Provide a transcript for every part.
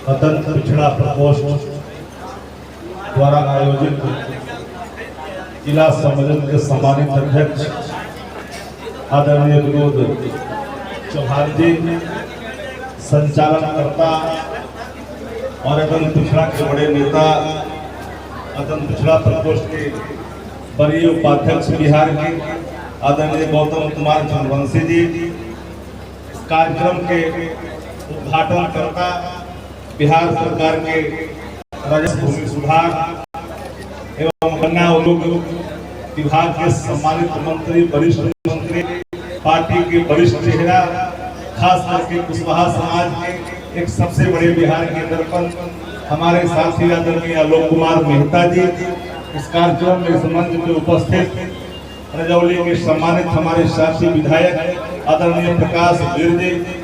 अत्यंत पिछड़ा प्रकोष्ठ द्वारा आयोजित जिला सम्मेलन के सम्मानित अध्यक्ष आदरणीय विनोद चौहान जी, संचालनकर्ता और अत्यंत पिछड़ा के बड़े नेता, अत्यंत पिछड़ा प्रकोष्ठ के वरीय उपाध्यक्ष बिहार के आदरणीय गौतम कुमार चंद्रवंशी जी, इस कार्यक्रम के उद्घाटनकर्ता बिहार सरकार के राजस्व भूमि सुधार एवं गन्ना उद्योग विभाग के सम्मानित मंत्री, वरिष्ठ मंत्री, पार्टी के वरिष्ठ चेहरा, खास करके कुशवाहा समाज के एक सबसे बड़े बिहार के दर्पण हमारे साथी आदरणीय आलोक कुमार मेहता जी, इस कार्यक्रम में इस मंच में उपस्थित रजौली के सम्मानित हमारे साथी विधायक आदरणीय प्रकाश वीर जी,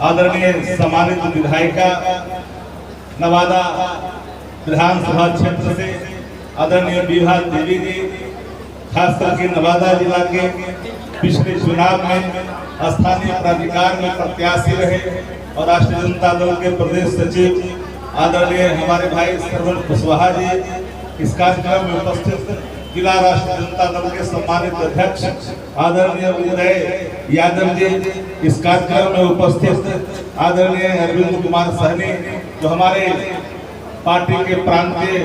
आदरणीय सम्मानित विधायिका नवादा विधानसभा क्षेत्र से आदरणीय विभा देवी जी, खास करके नवादा जिला के पिछले चुनाव में स्थानीय प्राधिकार में प्रत्याशी रहे और राष्ट्रीय जनता दल के प्रदेश सचिव आदरणीय हमारे भाई सरवन कुशवाहा जी, इस कार्यक्रम में उपस्थित जिला राष्ट्रीय जनता दल के सम्मानित अध्यक्ष आदरणीय उदय यादव जी, इस कार्यक्रम में उपस्थित आदरणीय अरविंद कुमार सहनी, जो हमारे पार्टी के प्रांतीय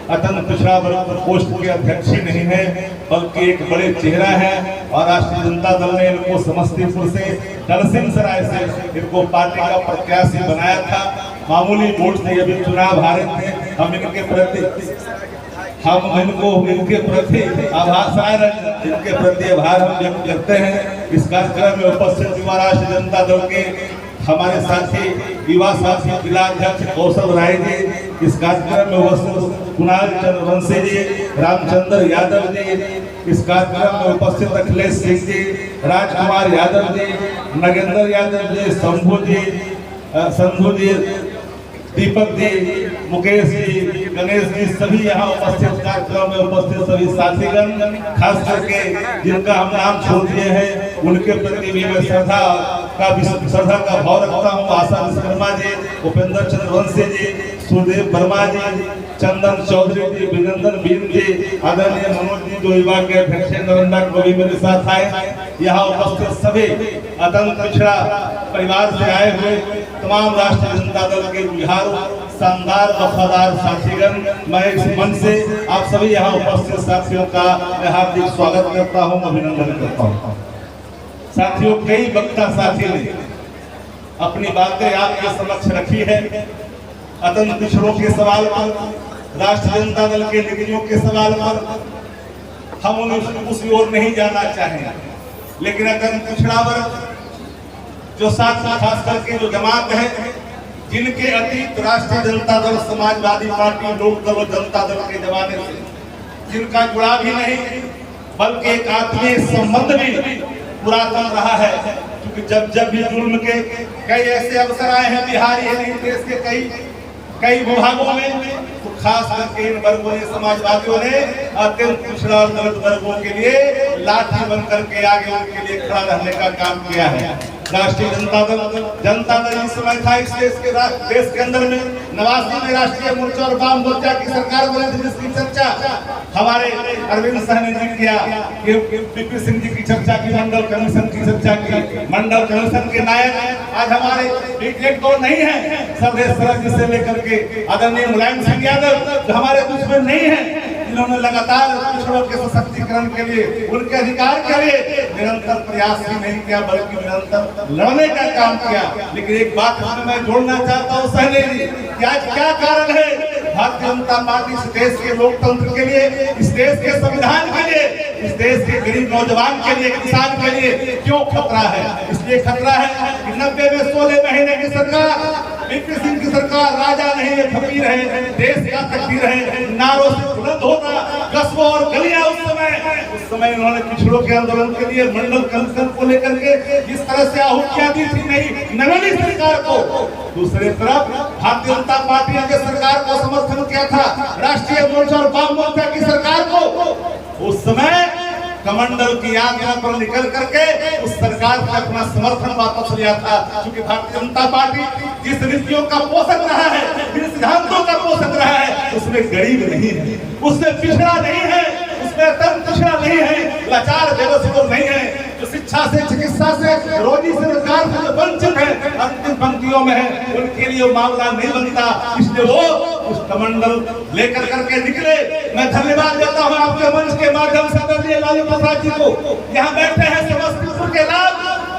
अत्यंत पिछड़ा वर्ग प्रकोष्ठ के अध्यक्ष ही नहीं है बल्कि एक बड़े चेहरा है और राष्ट्रीय जनता दल ने इनको समस्तीपुर से, दलसिंहसराय से इनको पार्टी का प्रत्याशी बनाया था। मामूली वोट से अभी चुनाव हारे थे। हम इनके प्रति आभार हम व्यक्त करते हैं। इस कार्यक्रम में उपस्थित युवा राष्ट्रीय जनता दल के हमारे साथी युवा साथी जिला अध्यक्ष कौशल राय जी, इस कार्यक्रम में उपस्थित कुणाल चंद्रवंशी जी, रामचंद्र यादव जी, इस कार्यक्रम में उपस्थित अखिलेश सिंह जी, राजकुमार यादव जी, नगेंद्र यादव जी, संधू जी, दीपक जी, मुकेश जी, गणेश जी, सभी यहाँ उपस्थित कार्यक्रम में उपस्थित सभी साथीगण, खास करके जिनका हम नाम छोड़ दिए हैं उनके प्रति भी मैं श्रद्धा का भाव रखता हूँ। आशा विश्वकर्मा जी, उपेंद्र चंद्रवंशी जी, सुदेव वर्मा जी, चंदन चौधरी जी, विनंदन बीन जी, आदरणीय मनोज जी, जो युवा के अध्यक्ष नरेंद्र को भी मेरे साथ आए। यहाँ उपस्थित सभी अत्यंत पिछड़ा परिवार से आए हुए तमाम राष्ट्रीय जनता दल के बिहार शानदार वफादार साथीगण, मैं इस मंच से आप सभी यहाँ उपस्थित साथियों का मैं हार्दिक स्वागत करता हूँ, अभिनंदन करता हूँ। साथियों, कई वक्ता साथी ने अपनी बातें आपके समक्ष रखी है। अत्यंत पिछड़ों के सवाल पर, राष्ट्रीय जनता दल के नीतियों के सवाल पर हम उस ओर नहीं जाना चाहेंगे, लेकिन अत्यंत पिछड़ा वर्ग जो साथ खास करके जो जमात है, जिनके अतीत राष्ट्रीय जनता दल, समाजवादी पार्टी, लोक दल और जनता दल के जमाने से जिनका जुड़ाव ही नहीं बल्कि एक आत्मीय संबंध भी पुरातन रहा है, क्योंकि जब भी जुल्म के कई ऐसे अवसर आए हैं बिहार ही नहीं देश के कई विभागों में, तो खास करके इन वर्गों ने, समाजवादियों ने अत्यंत पिछड़ा और दलित वर्गों के लिए लाठी बन करके आगे उनके लिए खड़ा रहने का काम किया है। राष्ट्रीय जनता दल इस समय था इस देश के अंदर में 89 में राष्ट्रीय मोर्चा और वाम मोर्चा की सरकार बनी थी, जिसकी चर्चा हमारे अरविंद सहनी जी किया, पीपी सिंह जी की चर्चा की, मंडल कमीशन की चर्चा की। मंडल कमीशन के नायक आज हमारे एक तो नहीं है, सर्वेश सरक जी से लेकर के आदरणीय मुलायम सिंह यादव हमारे दुश्मन नहीं है, जिन्होंने लगातार पिछड़ों के सशक्तिकरण के लिए, उनके अधिकार के लिए निरंतर प्रयास ही नहीं किया बल्कि निरंतर लड़ने का काम किया। लेकिन एक बात मैं जोड़ना चाहता हूँ सहनी जी, कि आज क्या कारण है भारतीय जनता पार्टी इस देश के लोकतंत्र के लिए, इस देश के संविधान के लिए, इस देश के गरीब नौजवान के लिए, किसान के लिए क्यों खतरा है? इसलिए खतरा है कि 90 में 16 महीने की सरकार, पीपी सिंह की सरकार राजा नहीं है, फकीर है, देश का तकदीर है, नारों से बुलंद होता, कस्बों और गलियां उस समय उन्होंने पिछड़ों के आंदोलन के लिए मंडल कमीशन को लेकर के जिस तरह से आहुतियां दी थी नई नवीनी सरकार को, दूसरी तरफ भारतीय जनता पार्टी ने सरकार को समर्थन किया था, राष्ट्रीय मोर्चा और वाम मोर्चा की सरकार को। उस समय कमंडल की यात्रा पर निकल करके उस सरकार का अपना समर्थन वापस लिया था। क्योंकि भारतीय जनता पार्टी जिस नीतियों का पोषक रहा है, जिन सिद्धांतों का पोषक रहा है, उसमें गरीब नहीं है, उसमें पिछड़ा नहीं है, उसमें पिछड़ा नहीं है, लाचार बेबस नहीं है, जो शिक्षा से, चिकित्सा से, रोजी से, रोजगार से जो वंचित है, अंतिम पंक्तियों में है, उनके लिए मामला नहीं बनता। इसलिए वो उस कमंडल लेकर करके निकले। मैं धन्यवाद देता हूँ आपके मंच के माध्यम से आदरणीय लालू प्रसाद जी को। यहाँ बैठे हैं समस्तीपुर के नाम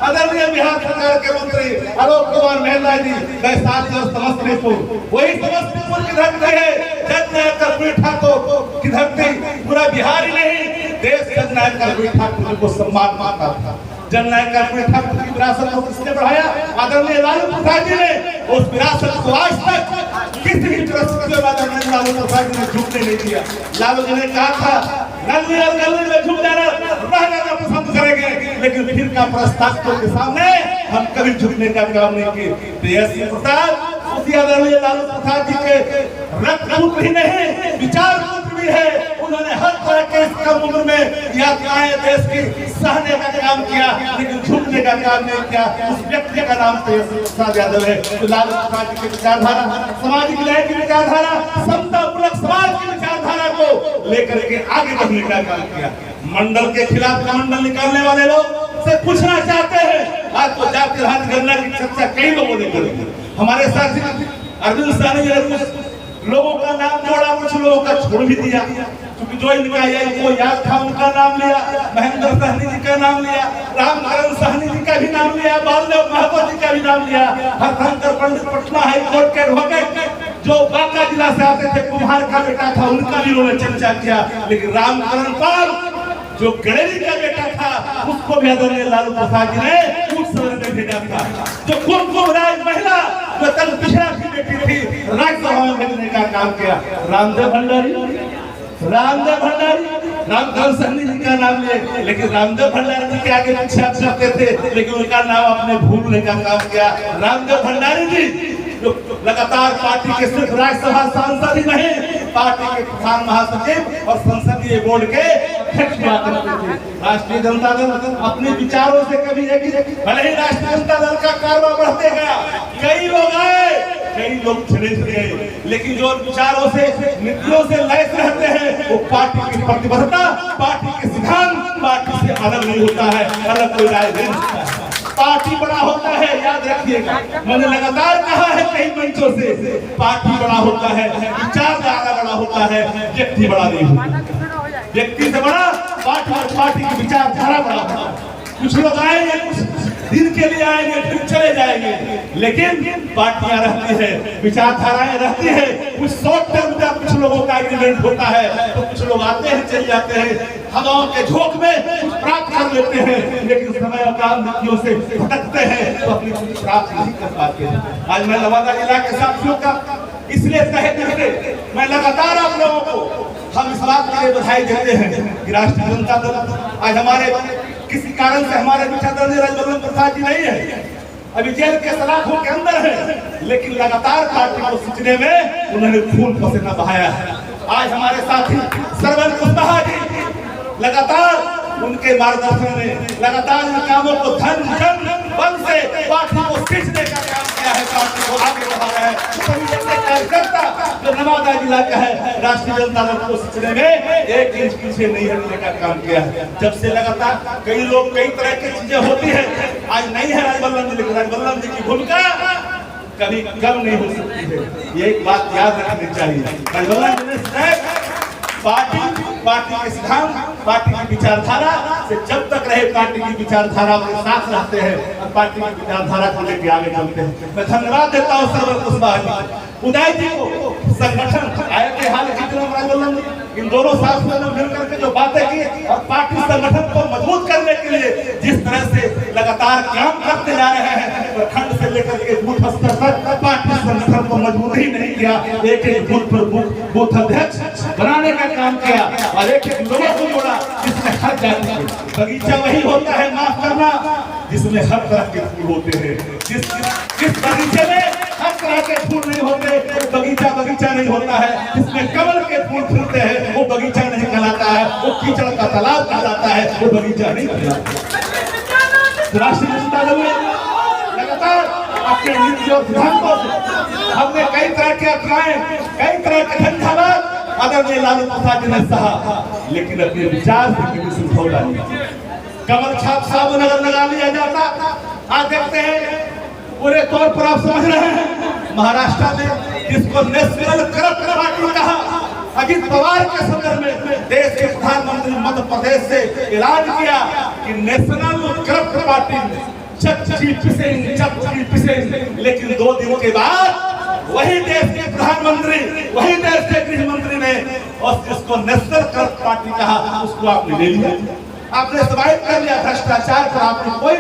आदरणीय बिहार सरकार के मंत्री आलोक कुमार मेहता जी, वैशाली और समस्तीपुर, वही समस्तीपुर की धरती है जननायक कर्पूरी ठाकुर की धरती। पूरा बिहार ही नहीं, देश जननायक कर्पूरी ठाकुर को सम्मान मानता था। जननायक कर्पूरी ठाकुर की विरासत को किसने बढ़ाया? आदरणीय लालू प्रसाद जी ने। उस विरासत को आज तक किसी भी परिस्थिति में आदरणीय लालू प्रसाद जी ने झुकने नहीं दिया। लालू जी ने कहा था नल्ली और गली में झुक जाना, रह जाना पसंद करेंगे, लेकिन फिर का प्रस्ताव के सामने हम कभी झुकने का काम नहीं किए। प्रसाद उसी आदरणीय लालू प्रसाद जी के रक्त ही नहीं, विचार भी है। उन्होंने हर तरह के इस कम उम्र में यात्राएं देश की सहने का काम किया, लेकिन झुकने का काम नहीं किया। उस व्यक्ति का नाम तेजस्वी प्रसाद यादव है। तो लालू प्रसाद जी की विचारधारा, सामाजिक न्याय की विचारधारा, समतापूर्वक समाज की विचारधारा को लेकर के आगे बढ़ने का काम किया। मंडल के खिलाफ कमंडल निकालने वाले लोग से पूछना चाहते हैं। आज तो जाति जनगणना की चर्चा कई लोगों ने करी। हमारे साथी अरविंद साहनी जी ने लोगों का नाम जोड़ा, कुछ लोगों का छोड़ भी दिया, क्योंकि जो इनका वो याद था उनका नाम लिया, महेंद्र सहनी जी का नाम लिया, रामनारायण सहनी जी का भी नाम लिया, बालदेव महतो जी का भी नाम लिया, हरशंकर पंडित पटना हाई कोर्ट के एडवोकेट जो बांका जिला से आते थे, कुम्हार का बेटा था, उनका भी उन्होंने चर्चा किया। लेकिन रामकरण पाल जो गणेरी का बेटा था, उसको भी आदरणीय लालू प्रसाद जी ने उस समय में भेजा था। जो कुमकुम राज महिला जो तल पिछड़ा की बेटी थी, राज्यसभा में भेजने का काम किया। रामदेव भंडारी, रामकरण सहनी जी का नाम ले, लेकिन रामदेव भंडारी जी के आगे पीछे आप करते थे, लेकिन उनका नाम आपने भूलने का काम किया। रामदेव भंडारी जी जो लगातार पार्टी के सिर्फ राज्यसभा सांसद ही नहीं, पार्टी के प्रधान महासचिव और संसदीय बोर्ड के अध्यक्ष हुआ करते थे। राष्ट्रीय जनता दल अपने विचारों से कभी भले ही राष्ट्रीय जनता दल का कारवा बढ़ते गया, कई लोग आए, कई लोग चले गए, लेकिन जो विचारों से, नीतियों से लैस रहते हैं, वो पार्टी की प्रतिबद्धता, पार्टी के सिद्धांत, पार्टी से अलग नहीं होता है, अलग कोई राय नहीं होता है। पार्टी बड़ा होता है, याद रखिएगा, मैंने लगातार कहा है कई मंचों से, पार्टी बड़ा होता है, विचारधारा बड़ा होता है, व्यक्ति बड़ा नहीं होता। व्यक्ति से बड़ा पार्टी और पार्टी की विचारधारा बड़ा होता है। कुछ लोग आएंगे, कुछ दिन के लिए आएंगे, फिर चले जाएंगे, लेकिन पार्टियां रहती है, विचारधाराएं रहती है। कुछ शॉर्ट टर्म का कुछ लोगों का एग्रीमेंट होता है, तो कुछ लोग आते हैं, चले जाते हैं, हवाओं के झोंक में कुछ प्राप्त कर लेते हैं, लेकिन समय और काम नीतियों से भटकते हैं, तो अपनी कुछ प्राप्त नहीं कर पाते हैं। आज मैं नवादा जिला के साथियों का इसलिए कहे मैं लगातार आप लोगों को हम इस बात के लिए बधाई देते हैं कि राष्ट्रीय जनता दल आज हमारे किसी कारण से हमारे बीच आदरणीय राजवल्लभ प्रसाद जी नहीं है, अभी जेल के सलाखों के अंदर है, लेकिन लगातार पार्टी को सींचने में उन्होंने खून पसीना बहाया है। आज हमारे साथी सरवन कुशवाहा जी लगातार उनके मार्गदर्शन में लगातार इन कामों को धन बल से पार्टी को खींचने का काम किया है, पार्टी को आगे बढ़ाया है। सभी जैसे कार्यकर्ता जो नवादा जिला का है, राष्ट्रीय जनता दल को सींचने में एक इंच पीछे नहीं हटने का काम किया है। जब से लगातार कई लोग कई तरह की चीजें होती है, आज नहीं है राजवल्लभ जी, लेकिन राजवल्लभ जी की भूमिका कभी कम नहीं हो सकती है। ये एक बात याद रखनी चाहिए। राजवल्लभ जी ने पार्टी के सिद्धांत, पार्टी की विचारधारा से जब तक रहे पार्टी की विचारधारा के साथ रहते हैं और पार्टी की विचारधारा को लेकर आगे चलते हैं। मैं धन्यवाद देता हूँ सरवन कुशवाहा जी, उदय जी को, संगठन आए थे हाल ही में राजवल्लभ जी, इन दोनों साथियों ने मिलकर के जो बातें की और पार्टी संगठन को मजबूत करने के लिए जिस तरह से लगातार काम करते जा रहे हैं, प्रखंड से लेकर के बूथ स्तर तक पार्टी संगठन को मजबूत ही नहीं किया, एक एक बूथ पर बूथ अध्यक्ष बनाने का काम किया और एक एक लोगों को जोड़ा, जिसमें हर जाति बगीचा वही होता है, माफ करना, जिसमें हर तरह के फूल होते हैं। जिस बगीचे में हर तरह के फूल नहीं होते, बगीचा नहीं होता है। जिसमें कमल के फूल खिलते हैं, वो बगीचा नहीं कहलाता है, वो कीचड़ का तालाब कहलाता है, वो बगीचा नहीं कहलाता। राष्ट्रीय जनता दल ने लगातार अपने नीति और सिद्धांतों से हमने कई तरह के अपनाए, कई तरह के झंझावात आदरणीय लालू प्रसाद जी ने सहा, लेकिन अपने विचार से कभी सुझाव नहीं। कमल छाप साबुन अगर लगा लिया जाता, आज देखते हैं पूरे तौर पर आप समझ रहे हैं महाराष्ट्र में जिसको नेशनल करप्ट पार्टी कहा, अजित पवार के संदर्भ में देश के प्रधानमंत्री मध्य प्रदेश से ऐलान किया कि नेशनल करप्ट पार्टी चप्पी पिसेंगे, लेकिन 2 दिन के बाद वही देश के प्रधानमंत्री, वही देश के गृह मंत्री ने और जिसको नेशनल करप्ट पार्टी कहा उसको आपने ले लिया, आपने स्वायत्त कर लिया। भ्रष्टाचार पर आपने कोई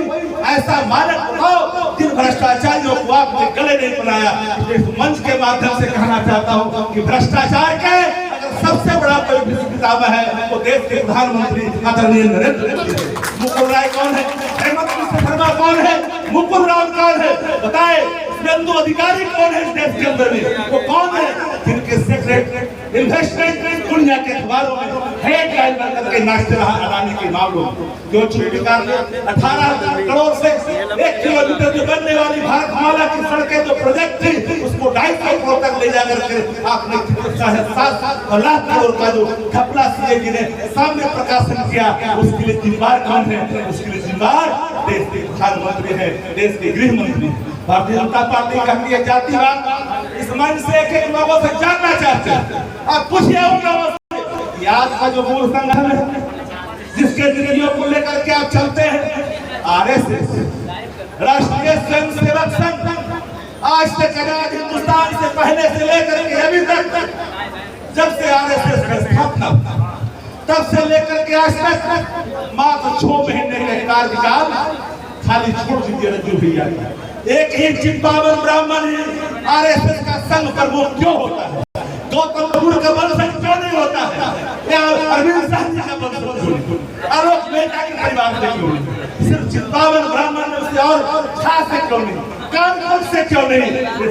ऐसा मानक बताओ जिन भ्रष्टाचारियों को आपने गले नहीं बनाया। इस मंच के माध्यम से कहना चाहता हूँ कि भ्रष्टाचार के अगर सबसे बड़ा कोई पितामह है वो देश के प्रधानमंत्री आदरणीय नरेंद्र मोदी। मुकुल राय कौन है? हेमंत बिस्वा शर्मा कौन है? मुकुल राय कौन है? बताए। शुभेंदु अधिकारी कौन है इस देश के अंदर में? वो कौन है जिनके सेक्रेटरी इन्वेस्टमेंट दुनिया के अखबारों में हेडलाइन बनकर के नाचते रहा अडानी के मामलों में, जो छुट्टीकार ने 18 करोड़ से 1 किलोमीटर जो बनने वाली भारतमाला की सड़कें जो प्रोजेक्ट थी उसको 250 करोड़ तक ले जाकर के आपने 7 लाख करोड़ का जो घपला सीए जी ने सामने प्रकाशन किया, उसके लिए जिम्मेदार कौन है? उसके लिए जिम्मेदार देश के प्रधानमंत्री है, देश के गृह मंत्री। भारतीय जनता पार्टी कहती है जातिवाद, इस मंच से एक लोगों से जानना चाहते हैं, आप पूछिए उन लोगों से आज का जो मूल संगठन है जिसके नीतियों को लेकर के आप चलते हैं, आरएसएस राष्ट्रीय स्वयंसेवक संघ, आज तक आजाद हिंदुस्तान से पहले से लेकर के अभी तक जब से आरएसएस का स्थापना तब से लेकर के आज तक मात्र 6 महीने के कार्यकाल खाली छोड़ दीजिए रज्जू भैया। एक ही चिंतावन ब्राह्मण आरएसएस का संघ प्रमुख क्यों होता है? गौतम बुद्ध का वंशज क्यों नहीं होता है? या अरविंद साहब जी का वंशज क्यों नहीं? आलोक मेहता के परिवार से क्यों नहीं? सिर्फ चिंतावन ब्राह्मण से और झा से क्यों नहीं? कानपुर से क्यों नहीं?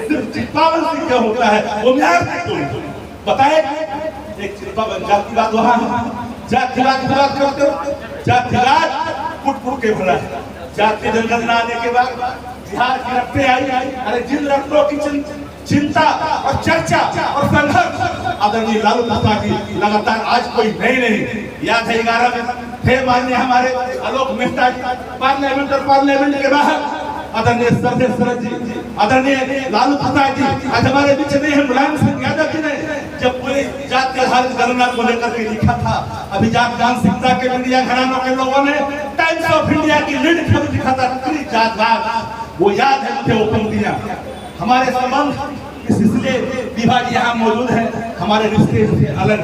सिर्फ चिंतावन से क्यों होता है? वो बिहार से क्यों नहीं? बताए। एक चिंतावन जातिवाद वहाँ है, जातिवाद की बात करते हो, जातिवाद फुट के भरा है। जातीय जनगणना आने के बाद बिहार की रफ्ते आई, अरे जिन रफ्तों की चिंता और चर्चा और संघर्ष आदरणीय लालू प्रसाद जी लगातार आज कोई नहीं याद है 11 में थे माननीय हमारे आलोक मेहता जी पार्लियामेंट के बाहर, आदरणीय सरदेव शरद जी, आदरणीय लालू प्रसाद जी आज हमारे बीच नहीं है, मुलायम सिंह यादव जी ने जब पूरी जाति आधारित गणना को लेकर के लिखा था, अभिजात मानसिकता के मीडिया घरानों के लोगों ने टाइम्स ऑफ इंडिया की लीड खबर लिखा था जातवाद, वो याद है मुझे वो पंक्तियां। हमारे संबंध इसलिए विभा जी यहाँ मौजूद है, हमारे रिश्ते से अलग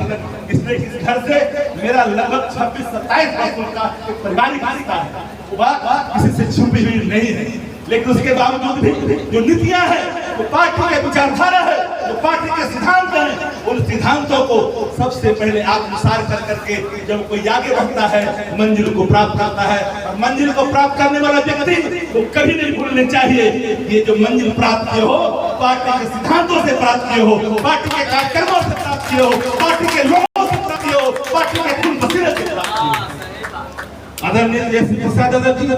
इसलिए इस घर से मेरा लगभग 26-27 वर्षों का पारिवारिक रिश्ता है, वो बात किसी से छुपी हुई नहीं है। लेकिन उसके बावजूद भी जो नीतियां हैं, जो पार्टी के विचारधारा है, जो पार्टी के सिद्धांत हैं, उन सिद्धांतों को सबसे पहले आत्मसात कर करके जब कोई आगे बढ़ता है मंजिल को प्राप्त करता है, और मंजिल को प्राप्त करने वाला व्यक्ति को कभी नहीं भूलने चाहिए ये जो मंजिल प्राप्त किए हो पार्टी के सिद्धांतों से प्राप्त किए हो, पार्टी के कार्यक्रमों से प्राप्त किए हो, पार्टी के लोगों से प्राप्त किए हो, पार्टी के खून पसीने से प्राप्त किए हो। आदरणीय जैसे प्रसाद जी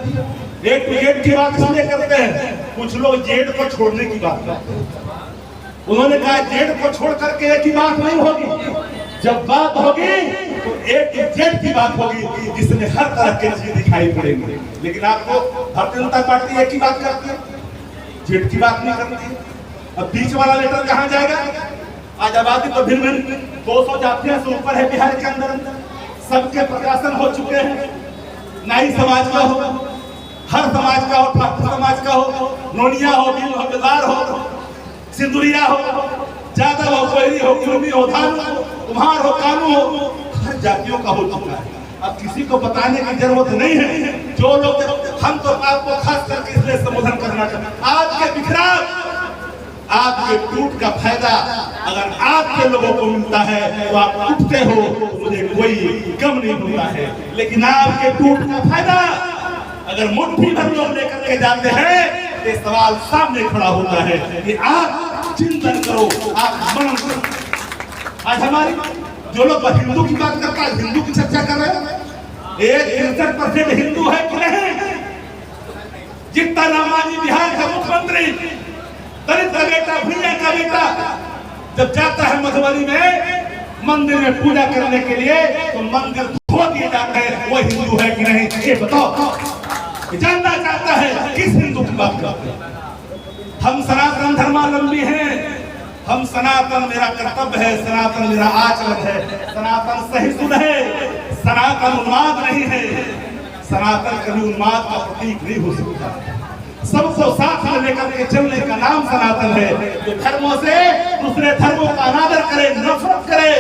एक ब्रिगेड की बात इसलिए करते हैं, कुछ लोग जेड को छोड़ने की बात करते हैं। उन्होंने कहा जेड को छोड़ करके एक ही बात नहीं होगी, जब बात होगी तो एक जेड की बात होगी जिसमें हर तरह के चीज दिखाई पड़ेंगे। लेकिन आपको भारतीय जनता पार्टी एक ही बात करती है, जेड की बात नहीं करती। अब बीच वाला लेटर कहाँ जाएगा? आज आबादी तो भिन्न 200 जातियों से ऊपर है बिहार के अंदर, सबके प्रकाशन हो चुके हैं, नाई समाज का हो, हर समाज का हो, ठाकुर समाज का हो, नोनिया हो, बेदार हो, सिंदुरिया हो, जादव हो, कोयरी हो, कुर्मी हो, धानु हो, कुम्हार हो, कानू हो, हर जातियों का हो चुका है। अब किसी को बताने की जरूरत नहीं है। जो लोग हम तो आपको खास करके इसलिए संबोधन करना चाहते हैं, आपके बिखराव आपके टूट का फायदा अगर आपके लोगों को मिलता है तो आप टूटते हो, मुझे कोई गम नहीं होता है। लेकिन आपके टूट का फायदा अगर मुट्ठी भर लोग लेकर के जाते हैं तो सवाल सामने खड़ा होता है कि आप चिंतन करो, आप मनन करो। आज हमारी जो लोग हिंदू की बात करता है, हिंदू की चर्चा कर रहे हैं, 63% हिंदू है कि नहीं? जितना रामाजी बिहार का मुख्यमंत्री, दलित का बेटा, भैया का बेटा जब जाता है मधुबनी में मंदिर में पूजा करने के लिए, तो मंदिर धो दिए जाते हैं, वो हिंदू है कि नहीं? ये बताओ। जानना चाहता है किस हिंदू की बात करते हैं? हम सनातन धर्मावलंबी हैं, हम सनातन मेरा कर्तव्य है, सनातन मेरा आचरण है, सनातन सहिष्णु है, सनातन उन्माद नहीं है, सनातन कभी उन्माद का प्रतीक नहीं हो सकता। सबको साथ में लेकर के चलने का नाम सनातन है। जो धर्मों से दूसरे धर्मों का अनादर करे, नफरत करे,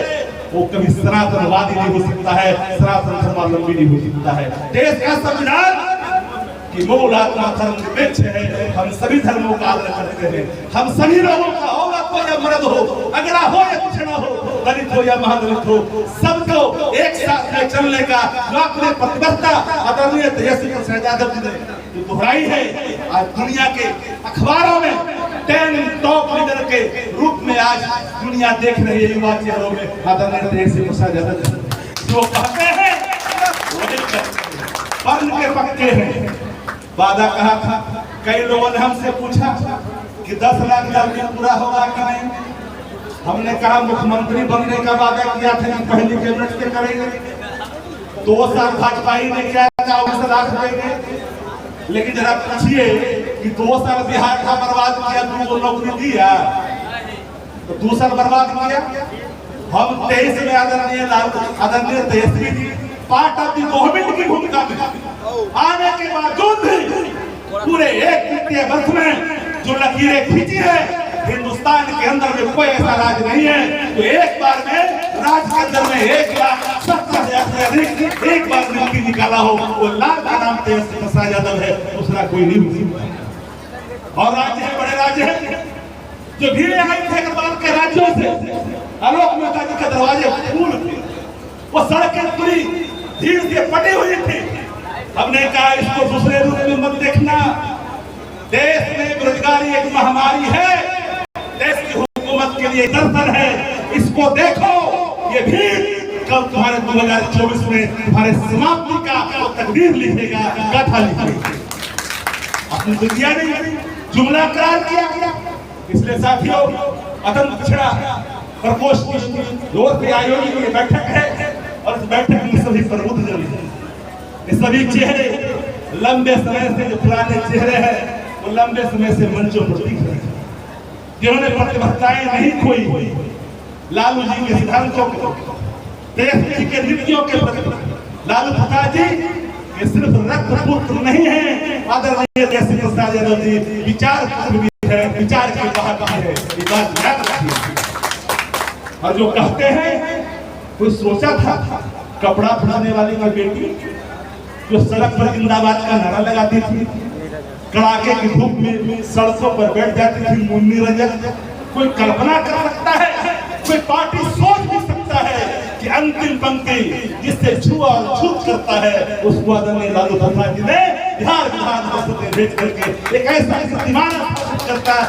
वो कभी सनातनवादी नहीं हो सकता है, सनातन धर्मावलंबी नहीं हो सकता है। देश का संविधान कि मूल आत्मा धर्म निरपेक्ष है, हम सभी धर्मों का आदर करते हैं, हम सभी लोगों का, औरत हो या मर्द हो, अगड़ा हो या पिछड़ा हो, दलित हो या महादलित हो, सबको एक साथ में चलने का जो अपने प्रतिबद्धता आदरणीय तेजस्वी प्रसाद यादव जी ने जो दोहराई है, आज दुनिया के अखबारों में 10 टॉप लीडर के रूप में आज दुनिया देख रही है। युवा चेहरों में आदरणीय तेजस्वी प्रसाद यादव जी जो कहते हैं वही के पक्के हैं। वादा कहा था, कई लोगों ने हमसे पूछा कि 10 लाख जल्दी पूरा होगा कि नहीं। हमने कहा मुख्यमंत्री बनने का वादा किया था कि पहली कैबिनेट से करेंगे, 2 साल भाजपा ही ने किया था, 19 लाख देंगे। लेकिन जरा पूछिए कि 2 साल बिहार का बर्बाद किया, 2 नौकरी दिया, तो 2 साल बर्बाद किया। हम 23 में आदरणीय Tejashwi ji part of the government की भूमिका में आने के बावजूद भी पूरे 1 वित्तीय वर्ष में जो लकीरें खींची है, हिंदुस्तान के अंदर में कोई ऐसा राज नहीं है तो एक बार में राज के अंदर में 1,70,000 से अधिक एक बार में लकीर निकाला हो। वो लाल का नाम तेजस्वी प्रसाद यादव है, दूसरा कोई नहीं हो। और राज्य है, बड़े राज्य है जो भीड़ आई थे अग्रवाल के राज्यों से, आलोक मेहता जी के दरवाजे फूल थे, वो सड़कें पूरी भीड़ से पटी हुई थी। हमने कहा इसको दूसरे रूप में मत देखना, देश में बेरोजगारी एक महामारी है, देश की हुकूमत के लिए दर्शन है, इसको देखो। ये भीड़ कल तुम्हारे 2024 में तुम्हारे समाप्ति का तो तकदीर लिखेगा, गाथा लिखेगा। अपनी दुनिया नहीं जुमला करार किया गया। इसलिए साथियों, अदम पिछड़ा प्रकोष्ठ रोड पे आयोजित की बैठक है और इस बैठक में सभी प्रबुद्ध जन हैं। ये सभी चेहरे लंबे समय से जो पुराने चेहरे हैं वो लंबे समय से मंचों पर दिख रहे हैं, जिन्होंने प्रतिबद्धताएं नहीं खोई, लालू जी के सिद्धांतों को, तेजस्वी जी के नीतियों के प्रति। लालू प्रसाद जी ये सिर्फ रक्त पुत्र नहीं है, आदरणीय तेजस्वी प्रसाद यादव जी विचार पुत्र भी है, विचार के वाहक है, ये बात याद रखिए। और जो कहते हैं, कोई सोचा था कपड़ा फुलाने वाली की बेटी जो सड़क पर जिंदाबाद का नारा लगाती थी, कड़ाके की धूप में सड़कों पर बैठ जाती थी मुन्नी रजक, कोई कल्पना कर सकता है, कोई पार्टी सोच भी सकता है कि अंतिम पंक्ति जिससे छुआ और छूत करता है उसको आदरणीय लालू प्रसाद जी ने बिहार विधान परिषद में भेज करके एक ऐसा कीर्तिमान स्थापित करता है।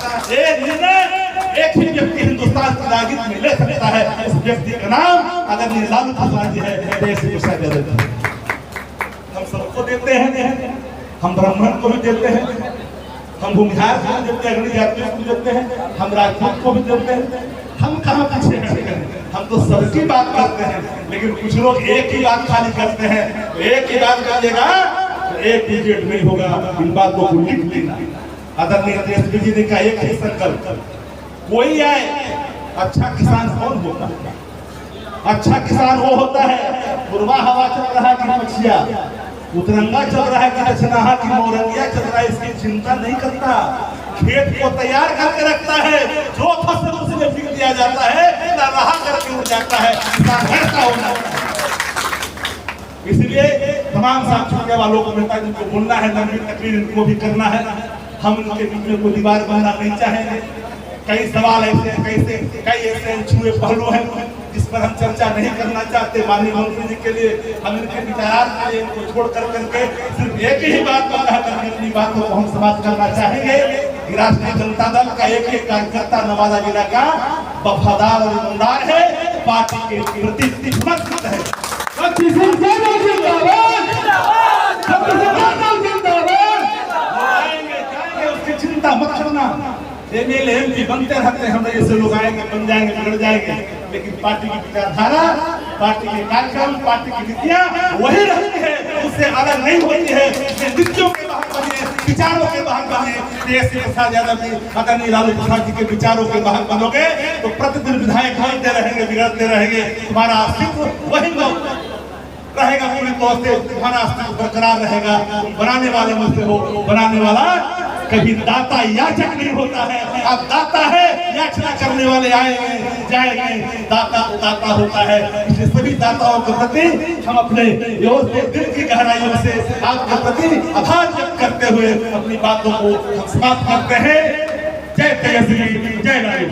एक ही व्यक्ति हिंदुस्तान की राजनीति में ले सकता है, इस व्यक्ति का नाम आदरणीय लालू प्रसाद जी है, तेजस्वी प्रसाद यादव जी। हम सबको देते हैं, हम ब्राह्मण को भी देते हैं, हम भूमिहार को भी देते हैं, अगली जातियों को भी देते हैं, हम राजपूत को भी देते हैं। हम कहाँ पीछे हटते हैं, हम तो सबकी बात करते हैं। लेकिन कुछ लोग एक ही बात खाली करते हैं, तो एक ही बात करेगा तो एक टिकट नहीं होगा। इन बातों को लिख लेना। आदरणीय तेजस्वी जी ने कहा एक ही संकल्प, कोई आए, अच्छा किसान कौन होता है? अच्छा किसान वो होता है पूर्वा हवा चल रहा है कि पछिया, उतरंगा चल रहा है कि दक्षिणाहा की मोरंगिया चल रहा है, इसकी चिंता नहीं करता, खेत को तैयार करके रखता है, जो फसल उसमें बिक दिया जाता है रहा करके उड़ जाता है, किसान ऐसा होना चाहिए। इसलिए तमाम साथियों वालों को मिलता है, जिनको बोलना है, लंबी तकरीर इनको भी करना है, हम उनके बीच में कोई दीवार बनना नहीं चाहेंगे। कई सवाल ऐसे कई ऐसे छुए पहलू हैं जिस पर हम चर्चा नहीं करना चाहते। माननीय मंत्री जी के लिए हम इनके विचार के लिए इनको छोड़ करके सिर्फ एक ही बात पर कहा करके अपनी बातों को हम समाप्त करना चाहेंगे कि राष्ट्रीय जनता दल का एक कार्यकर्ता नवादा जिला का वफादार और ईमानदार है। पार्टी के प्रति समर्पित है। उसकी चिंता मत करना, एमएलए एमपी बनते रहते हैं, हम ऐसे लोग आएंगे, बन जाएंगे, बिगड़ जाएंगे, लेकिन पार्टी की विचारधारा, पार्टी के कार्यक्रम, पार्टी की नीतियां वही रहती है, उससे अलग नहीं होती है। नीतियों के बाहर बने, विचारों के बाहर बने, तेजस्वी प्रसाद यादव जी, आदरणीय लालू प्रसाद जी के विचारों के बाहर बनोगे तो प्रतिदिन विधायक बनते रहेंगे, बिगड़ते रहेंगे, तुम्हारा अस्तित्व वही रहेगा, पूरी तौर से तुम्हारा अस्तित्व बरकरार रहेगा। तुम बनाने वाले में से हो, बनाने वाला कभी दाता याचक नहीं होता है। अब दाता है, याचना करने वाले आएंगे जाएंगे, दाता दाता होता है। इसलिए सभी दाताओं के प्रति हम अपने दिल की गहराइयों से आपके प्रति आभार व्यक्त करते हुए अपनी बातों को समाप्त करते हैं। जय तेजस्वी, जय लालू।